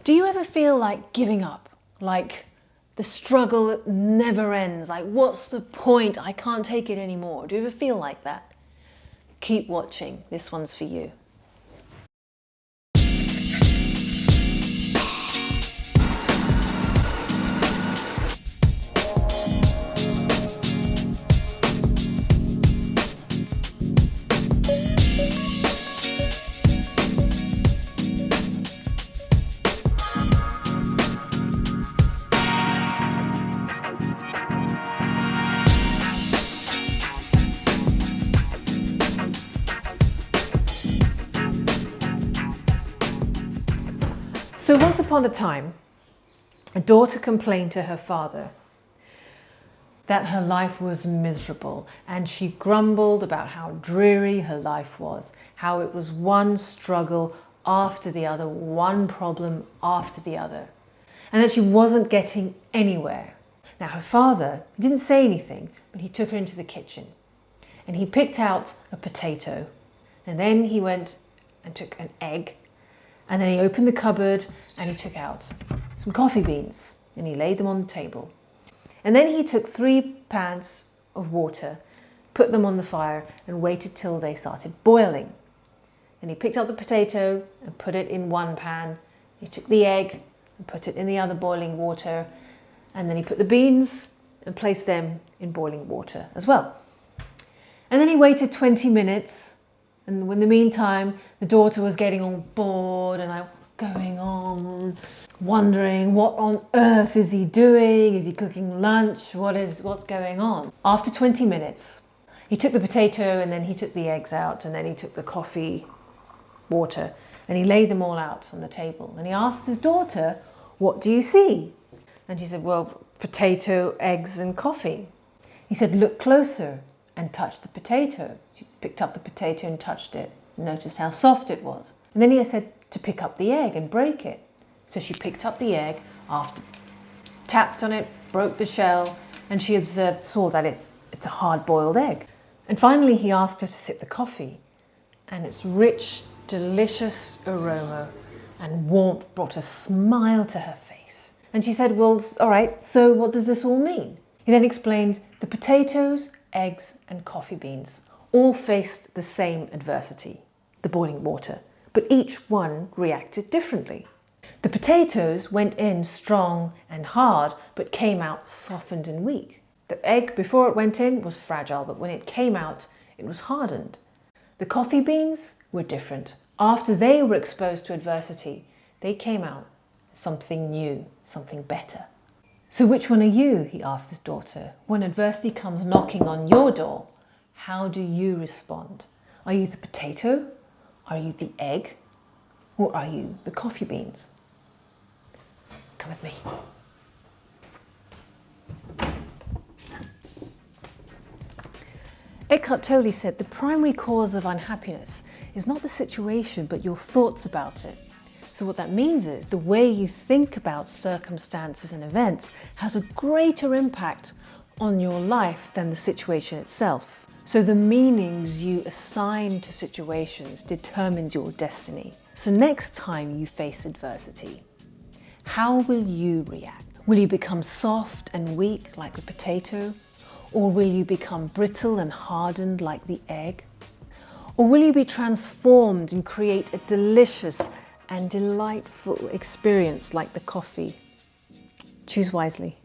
Do you ever feel like giving up? Like the struggle never ends? Like, what's the point? I can't take it anymore. Do you ever feel like that? Keep watching. This one's for you. So once upon a time, a daughter complained to her father that her life was miserable, and she grumbled about how dreary her life was, how it was one struggle after the other, one problem after the other, and that she wasn't getting anywhere. Now her father didn't say anything, but he took her into the kitchen and he picked out a potato, and then he went and took an egg, and then he opened the cupboard and he took out some coffee beans and he laid them on the table. And then he took 3 pans of water, put them on the fire and waited till they started boiling. Then he picked up the potato and put it in one pan. He took the egg and put it in the other boiling water. And then he put the beans and placed them in boiling water as well. And then he waited 20 minutes. And in the meantime, the daughter was getting all bored and what's going on? Wondering what on earth is he doing? Is he cooking lunch? What's going on? After 20 minutes, he took the potato and then he took the eggs out and then he took the coffee water and he laid them all out on the table. And he asked his daughter, "What do you see?" And she said, "Well, potato, eggs and coffee." He said, "Look closer and touch the potato." She picked up the potato and touched it and noticed how soft it was. And then he said to pick up the egg and break it. So she picked up the egg, tapped on it, broke the shell, and she saw that it's a hard-boiled egg. And finally he asked her to sip the coffee, and its rich, delicious aroma and warmth brought a smile to her face. And she said, "Well, all right, so what does this all mean?" He then explained the potatoes, eggs and coffee beans all faced the same adversity, the boiling water, but each one reacted differently. The potatoes went in strong and hard, but came out softened and weak. The egg, before it went in, was fragile, but when it came out, it was hardened. The coffee beans were different. After they were exposed to adversity, they came out something new, something better. "So which one are you?" he asked his daughter. "When adversity comes knocking on your door, how do you respond? Are you the potato? Are you the egg? Or are you the coffee beans?" Come with me. Eckhart Tolle said the primary cause of unhappiness is not the situation, but your thoughts about it. So what that means is the way you think about circumstances and events has a greater impact on your life than the situation itself. So the meanings you assign to situations determines your destiny. So next time you face adversity, how will you react? Will you become soft and weak like the potato? Or will you become brittle and hardened like the egg? Or will you be transformed and create a delicious and delightful experience like the coffee? Choose wisely.